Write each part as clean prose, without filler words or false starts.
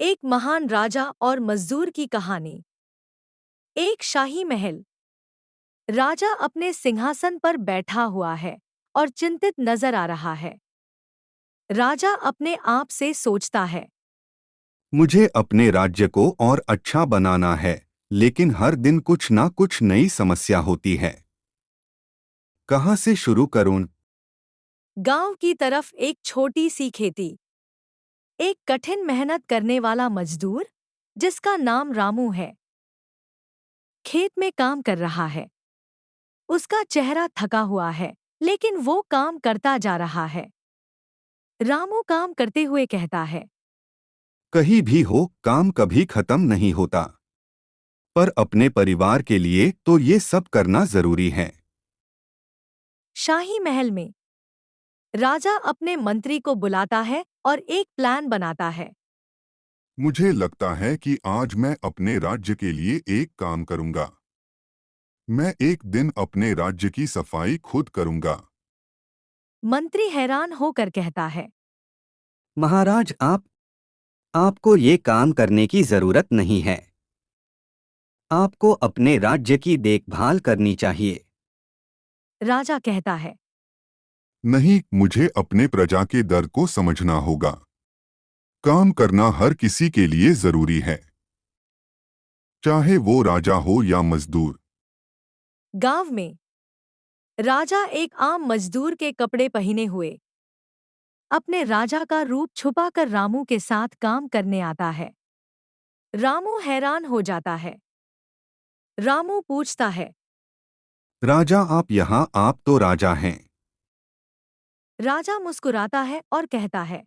एक महान राजा और मजदूर की कहानी। एक शाही महल। राजा अपने सिंहासन पर बैठा हुआ है और चिंतित नजर आ रहा है। राजा अपने आप से सोचता है। मुझे अपने राज्य को और अच्छा बनाना है, लेकिन हर दिन कुछ ना कुछ नई समस्या होती है। कहाँ से शुरू करूं? गांव की तरफ एक छोटी सी खेती। एक कठिन मेहनत करने वाला मजदूर जिसका नाम रामू है, खेत में काम कर रहा है। उसका चेहरा थका हुआ है, लेकिन वो काम करता जा रहा है। रामू काम करते हुए कहता है। कहीं भी हो, काम कभी खत्म नहीं होता। पर अपने परिवार के लिए तो ये सब करना जरूरी है। शाही महल में राजा अपने मंत्री को बुलाता है और एक प्लान बनाता है। मुझे लगता है कि आज मैं अपने राज्य के लिए एक काम करूंगा। मैं एक दिन अपने राज्य की सफाई खुद करूंगा। मंत्री हैरान होकर कहता है। महाराज, आपको ये काम करने की जरूरत नहीं है। आपको अपने राज्य की देखभाल करनी चाहिए। राजा कहता है। नहीं, मुझे अपने प्रजा के दर्द को समझना होगा। काम करना हर किसी के लिए जरूरी है, चाहे वो राजा हो या मजदूर। गांव में राजा एक आम मजदूर के कपड़े पहने हुए अपने राजा का रूप छुपाकर रामू के साथ काम करने आता है। रामू हैरान हो जाता है। रामू पूछता है। राजा, आप यहाँ? आप तो राजा हैं। राजा मुस्कुराता है और कहता है।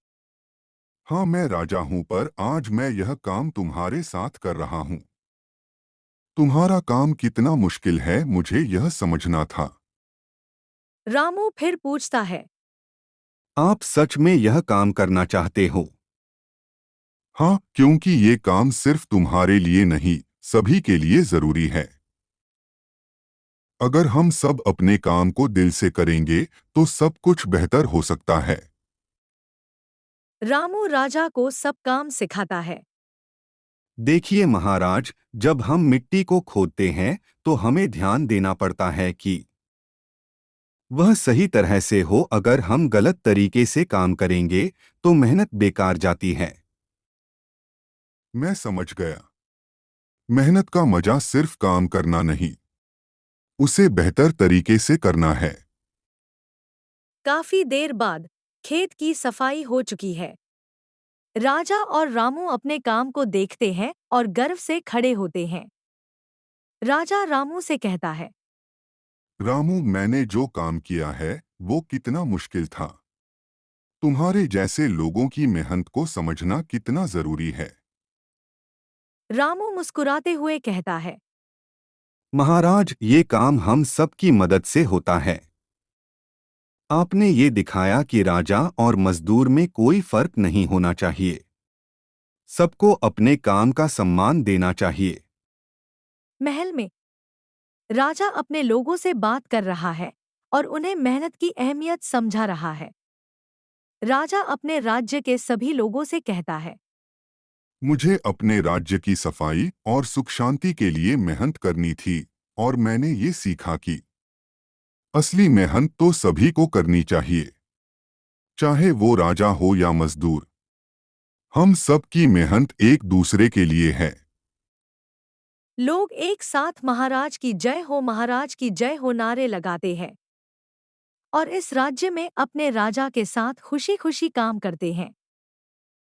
हाँ, मैं राजा हूं, पर आज मैं यह काम तुम्हारे साथ कर रहा हूं। तुम्हारा काम कितना मुश्किल है, मुझे यह समझना था। रामू फिर पूछता है। आप सच में यह काम करना चाहते हो? हाँ, क्योंकि ये काम सिर्फ तुम्हारे लिए नहीं, सभी के लिए जरूरी है। अगर हम सब अपने काम को दिल से करेंगे तो सब कुछ बेहतर हो सकता है। रामू राजा को सब काम सिखाता है। देखिए महाराज, जब हम मिट्टी को खोदते हैं तो हमें ध्यान देना पड़ता है कि वह सही तरह से हो। अगर हम गलत तरीके से काम करेंगे तो मेहनत बेकार जाती है। मैं समझ गया। मेहनत का मजा सिर्फ काम करना नहीं, उसे बेहतर तरीके से करना है। काफी देर बाद खेत की सफाई हो चुकी है। राजा और रामू अपने काम को देखते हैं और गर्व से खड़े होते हैं। राजा रामू से कहता है। रामू, मैंने जो काम किया है वो कितना मुश्किल था। तुम्हारे जैसे लोगों की मेहनत को समझना कितना जरूरी है। रामू मुस्कुराते हुए कहता है। महाराज, ये काम हम सब की मदद से होता है। आपने ये दिखाया कि राजा और मजदूर में कोई फर्क नहीं होना चाहिए। सबको अपने काम का सम्मान देना चाहिए। महल में राजा अपने लोगों से बात कर रहा है और उन्हें मेहनत की अहमियत समझा रहा है। राजा अपने राज्य के सभी लोगों से कहता है। मुझे अपने राज्य की सफाई और सुख शांति के लिए मेहनत करनी थी, और मैंने ये सीखा कि असली मेहनत तो सभी को करनी चाहिए, चाहे वो राजा हो या मजदूर। हम सब की मेहनत एक दूसरे के लिए है। लोग एक साथ महाराज की जय हो, महाराज की जय हो नारे लगाते हैं और इस राज्य में अपने राजा के साथ खुशी खुशी काम करते हैं।